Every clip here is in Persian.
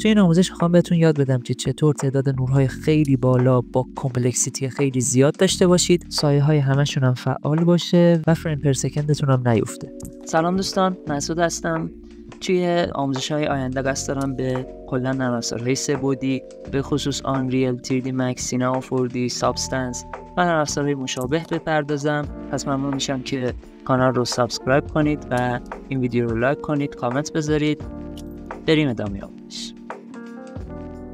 توی این آموزش میخوام بهتون یاد بدم که چطور تعداد نورهای خیلی بالا با کامپلکسیتی خیلی زیاد داشته باشید، سایه های همشون هم فعال باشه و فریم پر سکندتون هم نیفته. سلام دوستان، مسعود هستم. توی آموزش‌های آینده قصد دارم به کلا نرم افزارهای سه‌بعدی به خصوص آنریل، 3D Max، سینما 4D، سابستنس و نرم افزارهای مشابه بپردازم. پس ممنون میشم که کانال رو سابسکرایب کنید و این ویدیو رو لایک کنید، کامنت بذارید. بریم ادامه آموزش.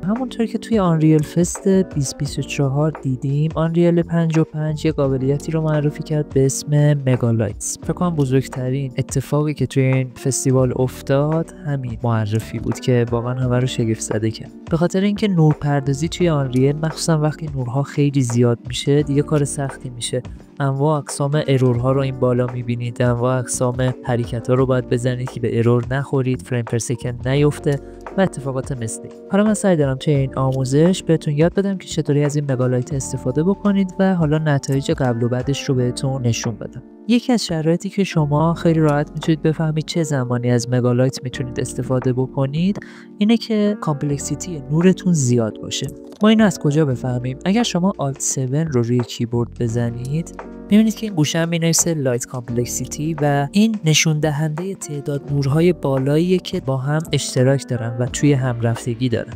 همونطور که توی آنریل فست 2024 دیدیم، آنریل 55 یه قابلیتی رو معرفی کرد به اسم مگالایتس. فکر کنم بزرگترین اتفاقی که توی این فستیوال افتاد همین معرفی بود که واقعا همه رو شگفت زده کرد. به خاطر اینکه نورپردازی توی آنریل، مخصوصا وقتی نورها خیلی زیاد میشه، دیگه کار سختی میشه. انواع اقسام ارورها رو این بالا میبینید، انواع اقسام حرکت‌ها رو باید بزنید که به ارور نخورید، فریم پر سکند نیفته و اتفاقات مثلی. حالا من سعی دارم توی این آموزش بهتون یاد بدم که چطوری از این مگالایت استفاده بکنید و حالا نتایج قبل و بعدش رو بهتون نشون بدم. یکی از شرایطی که شما خیلی راحت میتونید بفهمید چه زمانی از مگالایت میتونید استفاده بکنید اینه که کامپلکسیتی نورتون زیاد باشه. ما اینو از کجا بفهمیم؟ اگر شما Alt 7 رو روی کیبورد بزنید، می‌بینید که این گوشه هم می‌نویسه لایت کامپلکسیتی و این نشون دهنده تعداد نورهای بالاییه که با هم اشتراک دارن و توی هم رفتگی دارن.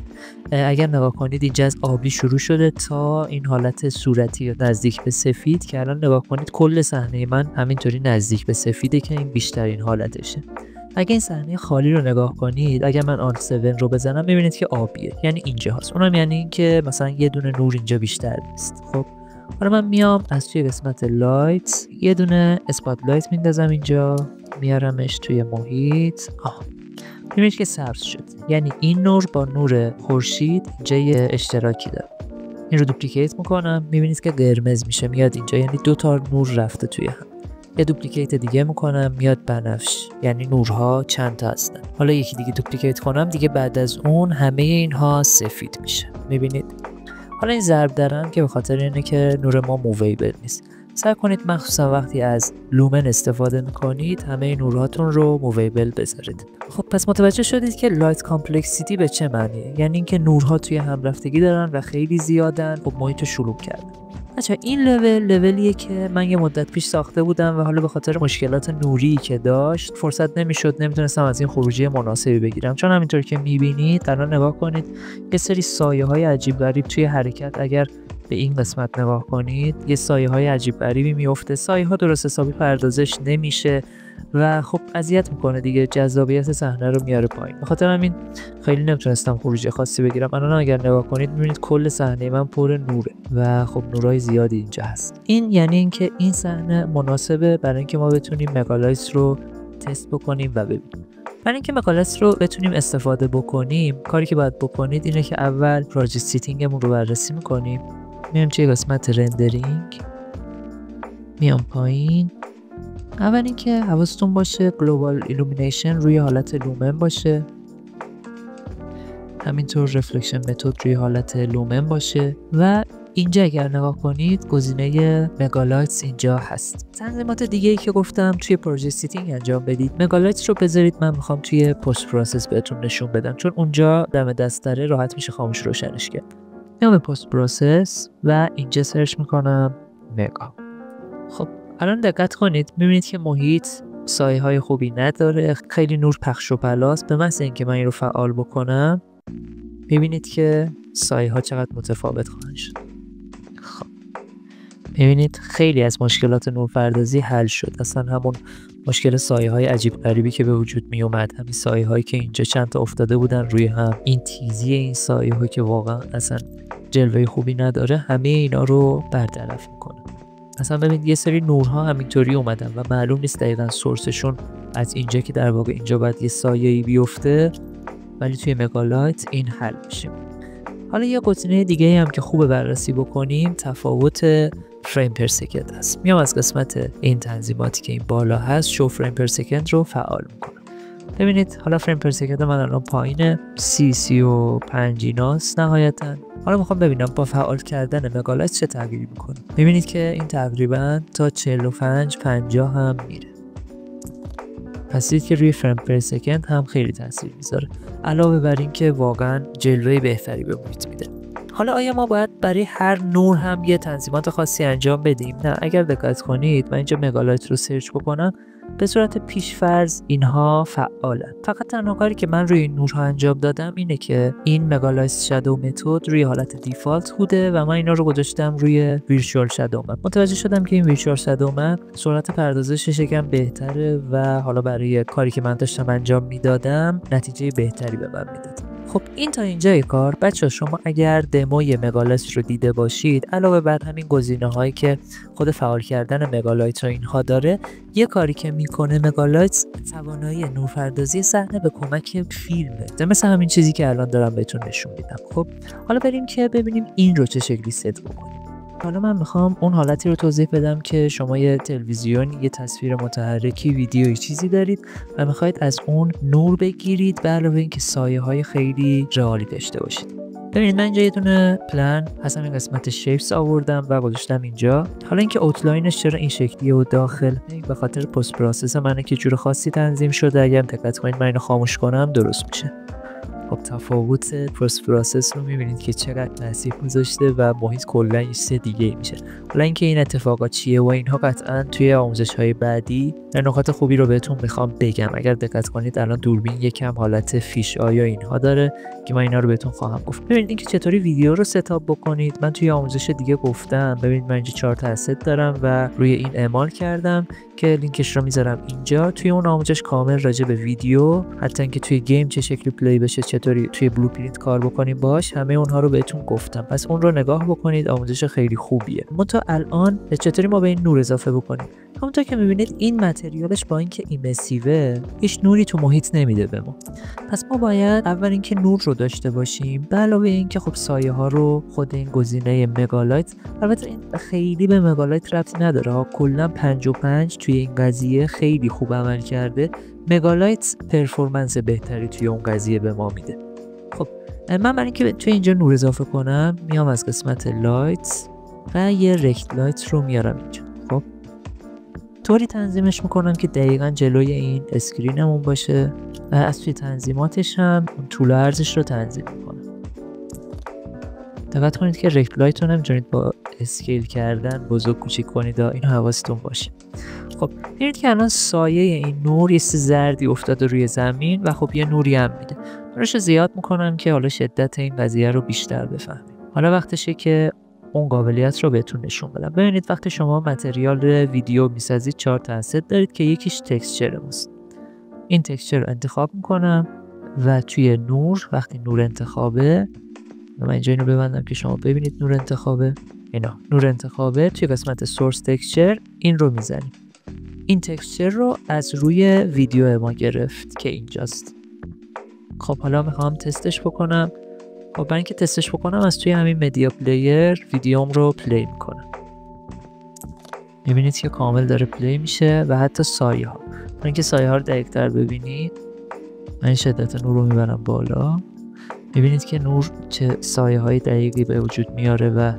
اگر نگاه کنید اینجا از آبی شروع شده تا این حالت صورتی یا نزدیک به سفید که الان نگاه کنید کل صحنه من همینطوری نزدیک به سفیده که این بیشترین حالتشه. اگه این صحنه خالی رو نگاه کنید، اگر من Alt 7 رو بزنم می‌بینید که آبیه، یعنی اینجا هست. اونم یعنی این که مثلا یه دونه نور اینجا بیشتر نیست. خب حالا من میام از توی قسمت لایت یه دونه اسپات لایت میندازم اینجا، میارمش توی محیط. میبینید که سبز شد، یعنی این نور با نور خورشید اینجا یه اشتراکی داره. این رو دوپلیکیت میکنم، میبینید که قرمز میشه، میاد اینجا، یعنی دو تا نور رفته توی هم. یه دوپلیکیت دیگه میکنم، میاد بنفش، یعنی نورها چند تا هستن. حالا یکی دیگه دوپلیکیت کنم، دیگه بعد از اون همه اینها سفید میشه. میبینید؟ حالا این ضرب درن که به خاطر اینه که نور ما موویبل نیست. سعی کنید مخصوصا وقتی از لومن استفاده میکنید همه این نورهاتون رو موویبل بذارید. خب پس متوجه شدید که لایت کامپلکسیتی به چه معنیه؟ یعنی اینکه نورها توی هم رفتگی دارن و خیلی زیادن. خب محیط رو شلوغ کردن. بچه‌ها این لولیه که من یه مدت پیش ساخته بودم و حالا به خاطر مشکلات نوری که داشت فرصت نمیتونستم از این خروجی مناسبی بگیرم. چون همینطور که میبینید الان نگاه کنید یه سری سایه‌های عجیب غریب توی حرکت، اگر به این قسمت نگاه کنید یه سایه‌های عجیب غریبی میفته. سایه‌ها درست حسابی پردازش نمیشه و خب اذیت میکنه دیگه، جذابیت صحنه رو میاره پایین. به خاطر همین خیلی نمیتونستم خروجی خاصی بگیرم. الان اگر نگاه کنید میبینید کل صحنه من پر نوره و خب نورای زیادی اینجا هست. این یعنی اینکه این صحنه مناسبه برای اینکه ما بتونیم مگالایت رو تست بکنیم و ببینیم. برای اینکه مگالایت رو بتونیم استفاده بکنیم، کاری که باید بکنید اینه که اول پروژکت سیتینگمون رو بررسی میکنیم. میام توی قسمت رندرینگ، میام پایین. اول اینکه حواستون باشه گلوبال ایلومینیشن روی حالت لومن باشه، همینطور رفلکشن متد روی حالت لومن باشه و اینجا اگر نگاه کنید گزینه مگالایتس اینجا هست. تنظیمات دیگه ای که گفتم توی پروژکت سیتینگ انجام بدید. مگالایتس رو بذارید، من میخوام توی پست پروسس بهتون نشون بدم چون اونجا دم دست داره راحت میشه خاموش روشنش کرد. میام به پست پروسس و اینجا سرچ میکنم مگا. خب الان دقت کنید میبینید که محیط سایه های خوبی نداره، خیلی نور پخش و پلاس. به محض اینکه من این رو فعال بکنم میبینید که سایه ها چقدر متفاوت خواهند شد. خب میبینید خیلی از مشکلات نورپردازی حل شد. اصلا همون مشکل سایه های عجیب غریبی که به وجود می اومد، همین سایه هایی که اینجا چند تا افتاده بودن روی هم، این تیزی این سایه ها که واقعا اصلا جلوه خوبی نداره، همه اینا رو برطرف میکنه. اصلا ببینید یه سری نورها همینطوری اومدن و معلوم نیست دقیقاً سورسشون از اینجا که در واقع اینجا باید یه سایه‌ای بیفته، ولی توی مگالایت این حل میشه. حالا یه گزینه دیگه هم که خوبه بررسی بکنیم تفاوت فریم پر سکند است. میام از قسمت این تنظیماتی که این بالا هست شو فریم پر سکند رو فعال میکنم. ببینید حالا فریم پر سکند من الان پایینه 35 ایناست نهایتاً. حالا میخوام ببینم با فعال کردن مگالایت چه تغییری میکنه. ببینید که این تقریبا تا 45 50 هم میره. پس دید که روی فریم پر سکند هم خیلی تاثیر میذاره، علاوه بر این که واقعا جلوه بهتری به محیط میده. حالا آیا ما باید برای هر نور هم یه تنظیمات خاصی انجام بدیم؟ نه، اگر دقت کنید من اینجا مگالایت رو سرچ بکنم به صورت پیش‌فرض اینها فعالن. فقط تنها کاری که من روی این نورها انجام دادم اینه که این مگالایت شادو متد روی حالت دیفالت بوده و من اینا رو گذاشتم روی ویرچوال شادو مپ. متوجه شدم که این ویرچوال شادو مپ سرعت پردازشش یکم بهتره و حالا برای کاری که من داشتم انجام میدادم نتیجه بهتری به من میداد. خب این تا اینجای کار. بچه شما اگر دموی مگالایت رو دیده باشید، علاوه بر همین گزینه‌هایی که خود فعال کردن مگالایت رو اینها داره، یه کاری که میکنه مگالایت توانایی نورپردازی صحنه به کمک فیلمه، مثل همین چیزی که الان دارم بهتون نشون میدم. خب حالا بریم که ببینیم این رو چه شکلی ست بکنیم. حالا من میخوام اون حالتی رو توضیح بدم که شما یه تلویزیون، یه تصویر متحرکی، ویدیویی چیزی دارید و میخواید از اون نور بگیرید به علاوه اینکه سایه های خیلی رئالی داشته باشید. ببینید من اینجا یه دونه پلن از همین قسمت شیپس آوردم و گذاشتم اینجا. حالا اینکه اوتلاینش چرا این شکلیه و داخل، به خاطر پست پروسس منه که جور خاصی تنظیم شده. اگه دقت کنید من اینو خاموش کنم درست میشه. خب تفاوت پست پروسس رو میبینید که چقدر تاثیر گذاشته و محیط کلا یه چیز دیگه میشه. حالا اینکه این اتفاقات چیه و اینها قطعا توی آموزش‌های بعدی در نکات خوبی رو بهتون میخوام بگم. اگر دقت کنید الان دوربین یکم حالت فیش آی اینها داره که من اینا رو بهتون خواهم گفت. ببینید اینکه چطوری ویدیو رو ستاپ بکنید. من توی آموزش دیگه گفتم. ببینید من اینجا 4 تا اسست دارم و روی این اعمال کردم که لینکش رو میذارم اینجا. توی اون آموزش کامل راجع به ویدیو، حتی اینکه توی گیم چه شکلی پلی بشه، چطوری توی بلوپرینت کار بکنیم باش، همه اونها رو بهتون گفتم. پس اون رو نگاه بکنید، آموزش خیلی خوبیه. تا الان چطوری ما به این نور اضافه بکنیم؟ همونطور که میبینید این متریالش با اینکه ایمسیوه هیچ نوری تو محیط نمیده به ما. پس ما باید اول اینکه نور رو داشته باشیم، به علاوه اینکه خب سایه ها رو خود این گزینه مگالایت، البته این خیلی به مگالایت ربطی نداره ها، کلا 55 توی این قضیه خیلی خوب عمل کرده. مگالایت پرفورمنس بهتری توی اون قضیه به ما میده. خب من برای اینکه توی اینجا نور اضافه کنم میام از قسمت لایت و یه رکت لایت رو میارم اینجا. خب طوری تنظیمش میکنم که دقیقا جلوی این اسکرینمون باشه و از توی تنظیماتش هم طول و عرضش رو تنظیم میکنم. دقت کنید که رکت لایت رو نمیتونید با اسکیل کردن بزرگ کوچیک کنید، اینو حواستون باشه. خب ببینید که الان سایه این نور یه زردی افتاده روی زمین و خب یه نوری هم میده. نورش زیاد میکنم که حالا شدت این قضیه رو بیشتر بفهمید. حالا وقتشه که اون قابلیت رو بهتون نشون بدم. ببینید وقتی شما متریال ویدیو میسازید 4 تا اسست دارید که یکیش تکسچر ماست. این تکسچر رو انتخاب میکنم و توی نور، وقتی نور انتخابه، من اینجا اینو ببندم که شما ببینید نور انتخابه. اینا نور انتخابه، توی قسمت سورس تکسچر این رو میزنیم. این تکسچر رو از روی ویدیو ما گرفت که اینجاست. خب حالا میخوام تستش بکنم. خب برای اینکه تستش بکنم از توی همین مدیا پلیر ویدیوم رو پلی میکنم. میبینید که کامل داره پلی میشه و حتی سایه ها. برای اینکه سایه ها رو دقیق تر ببینید من شدت نور رو میبرم بالا. میبینید که نور چه سایه های دقیقی به وجود میاره و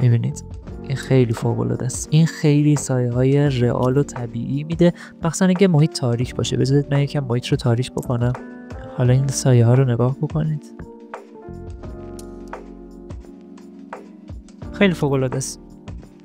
میبینید این خیلی فوق العاده است. این خیلی سایه های رئال و طبیعی میده، مخصوصا اگه محیط تاریک باشه. بذارید من یکم محیط رو تاریک بکنم. حالا این سایه ها رو نگاه بکنید، خیلی فوق العاده است.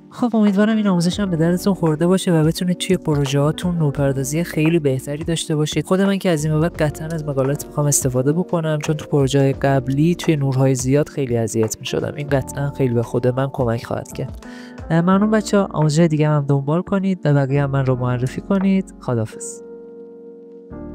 خب امیدوارم این آموزشم به دردتون خورده باشه و بتونید توی پروژه هاتون نورپردازی خیلی بهتری داشته باشید. خود من که از این به بعد قطعا از مگالایت میخوام استفاده بکنم، چون تو پروژه قبلی توی نورهای زیاد خیلی اذیت میشدم. این قطعا خیلی به خود من کمک خواهد کرد. ممنون بچه‌ها. آموزش دیگه هم دنبال کنید و بقیه هم من رو معرفی کنید. خداحافظ.